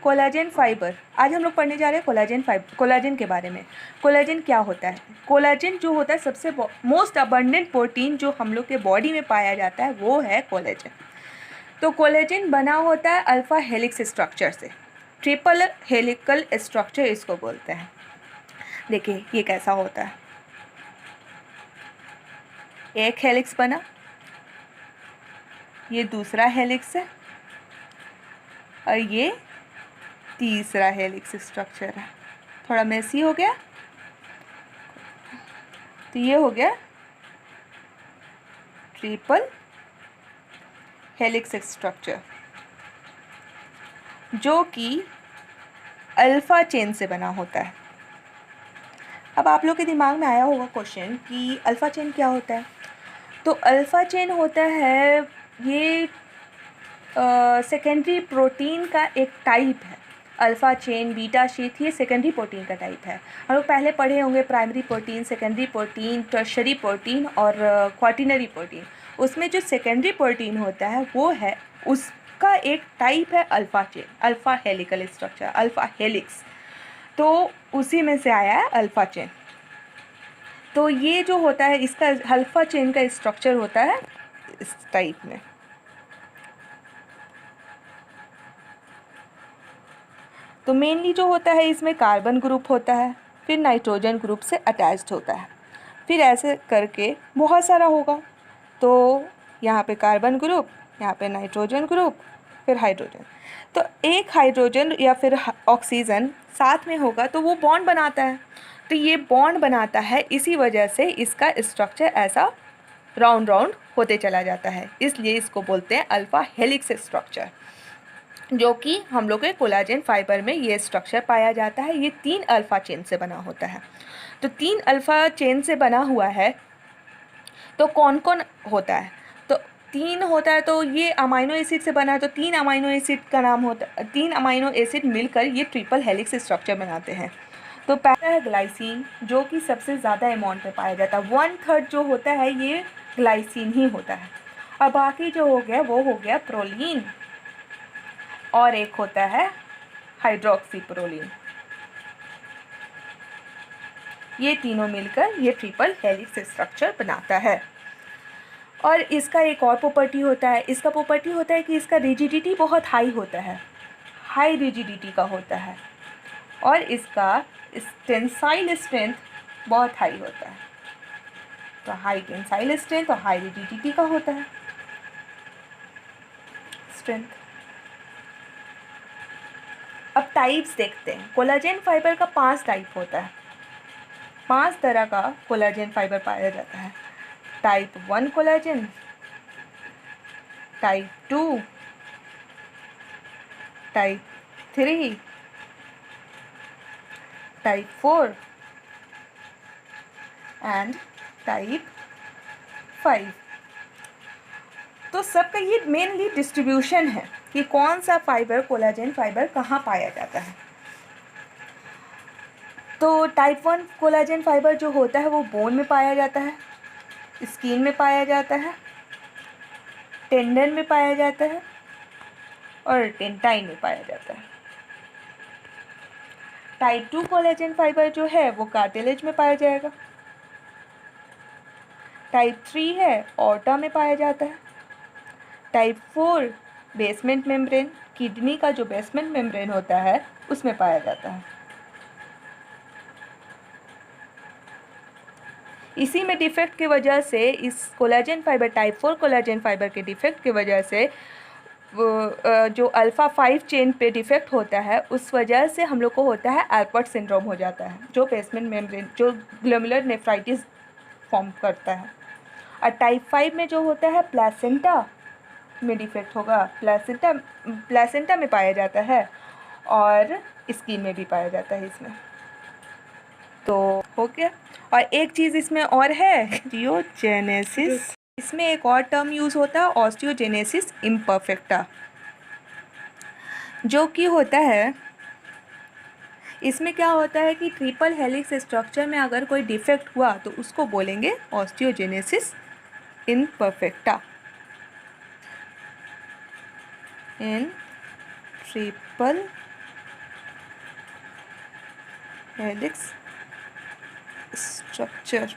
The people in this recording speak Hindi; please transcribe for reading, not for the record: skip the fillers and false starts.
कोलाजन फाइबर, आज हम लोग पढ़ने जा रहे हैं कोलाजन के बारे में। कोलाजन क्या होता है? कोलाजन जो होता है सबसे मोस्ट अबंडेंट प्रोटीन जो हम लोग के बॉडी में पाया जाता है वो है कोलाजन। तो कोलाजन बना होता है अल्फा हेलिक्स स्ट्रक्चर से, ट्रिपल हेलिकल स्ट्रक्चर इसको बोलते हैं। देखिए ये कैसा होता है, एक हेलिक्स बना, ये दूसरा हेलिक्स है और ये तीसरा हेलिक्स स्ट्रक्चर है। थोड़ा मेसी हो गया, तो ये हो गया ट्रिपल हेलिक्स स्ट्रक्चर जो कि अल्फा चेन से बना होता है। अब आप लोग के दिमाग में आया होगा क्वेश्चन कि अल्फा चेन क्या होता है। तो अल्फा चेन होता है ये सेकेंडरी प्रोटीन का एक टाइप है। अल्फा चेन, बीटा शीट, ये सेकेंडरी प्रोटीन का टाइप है। हम लोग पहले पढ़े होंगे primary protein, secondary protein, tertiary protein और क्वार्टिनरी प्रोटीन। उसमें जो सेकेंडरी प्रोटीन होता है वो है, उसका एक टाइप है alpha chain, alpha helical structure, alpha helix. तो उसी में से आया है अल्फा चेन। तो ये जो होता है इसका अल्फा चेन का स्ट्रक्चर होता है इस टाइप में। तो मेनली जो होता है इसमें कार्बन ग्रुप होता है, फिर नाइट्रोजन ग्रुप से अटैच्ड होता है, फिर ऐसे करके बहुत सारा होगा। तो यहाँ पे कार्बन ग्रुप, यहाँ पे नाइट्रोजन ग्रुप, फिर हाइड्रोजन। तो एक हाइड्रोजन या फिर ऑक्सीजन साथ में होगा तो वो बॉन्ड बनाता है। तो ये बॉन्ड बनाता है, इसी वजह से इसका स्ट्रक्चर ऐसा राउंड राउंड होते चला जाता है, इसलिए इसको बोलते हैं अल्फा हेलिक्स स्ट्रक्चर, जो कि हम लोग के कोलाजन फाइबर में ये स्ट्रक्चर पाया जाता है। ये 3 अल्फा चेन से बना होता है। तो 3 अल्फा चेन से बना हुआ है। तो कौन कौन होता है? तो 3 होता है, तो ये अमाइनो एसिड से बना है, तो 3 अमाइनो एसिड का नाम होता है, 3 अमाइनो एसिड मिलकर ये ट्रिपल हेलिक्स स्ट्रक्चर बनाते हैं। तो पहला है ग्लाइसिन, जो कि सबसे ज़्यादा अमाउंट में पाया जाता है, 1/3 जो होता है ये ग्लाइसिन ही होता है। और बाकी जो हो गया वो हो गया प्रोलीन, और एक होता है हाइड्रोक्सी प्रोलीन। ये तीनों मिलकर ये ट्रिपल हेलिक्स स्ट्रक्चर बनाता है। और इसका एक और प्रॉपर्टी होता है, इसका प्रॉपर्टी होता है कि इसका रिजिडिटी बहुत हाई होता है, हाई रिजिडिटी का होता है, और इसका टेंसाइल स्ट्रेंथ बहुत हाई होता है। तो हाई टेंसाइल स्ट्रेंथ और हाई रिजिडिटी का होता है स्ट्रेंथ। अब टाइप्स देखते हैं। कोलाजन फाइबर का 5 टाइप होता है, 5 तरह का कोलाजन फाइबर पाया जाता है। Type 1 collagen, type 2, type 3, type 4 and type 5। तो सबका ये मेनली डिस्ट्रीब्यूशन है कि कौन सा फाइबर, कोलाजन फाइबर कहाँ पाया जाता है। तो टाइप 1 कोलाजन फाइबर जो होता है वो बोन में पाया जाता है, स्किन में पाया जाता है, टेंडन में पाया जाता है और टेंटाइन में पाया जाता है। टाइप 2 कोलेजन फाइबर जो है वो कार्टिलेज में पाया जाएगा। टाइप 3 है ऑर्टा में पाया जाता है। टाइप 4 बेसमेंट मेम्ब्रेन, किडनी का जो बेसमेंट मेम्ब्रेन होता है उसमें पाया जाता है। इसी में डिफेक्ट की वजह से, इस collagen fibre type 4 collagen fibre के डिफेक्ट की वजह से जो अल्फ़ा 5 चेन पे डिफेक्ट होता है उस वजह से हम लोग को होता है एल्पर्ट सिंड्रोम हो जाता है, जो बेसमेंट मेम्ब्रेन, जो ग्लोमेरुलर नेफ्राइटिस फॉर्म करता है। और टाइप 5 में जो होता है प्लेसेंटा में डिफेक्ट होगा, प्लेसेंटा में पाया जाता है और स्किन में भी पाया जाता है इसमें। तो हो गया। और एक चीज़ इसमें और है, ऑस्टियोजेनेसिस। इसमें एक और टर्म यूज़ होता है ऑस्टियोजेनेसिस इम्परफेक्टा, जो कि होता है, इसमें क्या होता है कि ट्रिपल हेलिक्स स्ट्रक्चर में अगर कोई डिफेक्ट हुआ तो उसको बोलेंगे osteogenesis imperfecta in triple helix structure.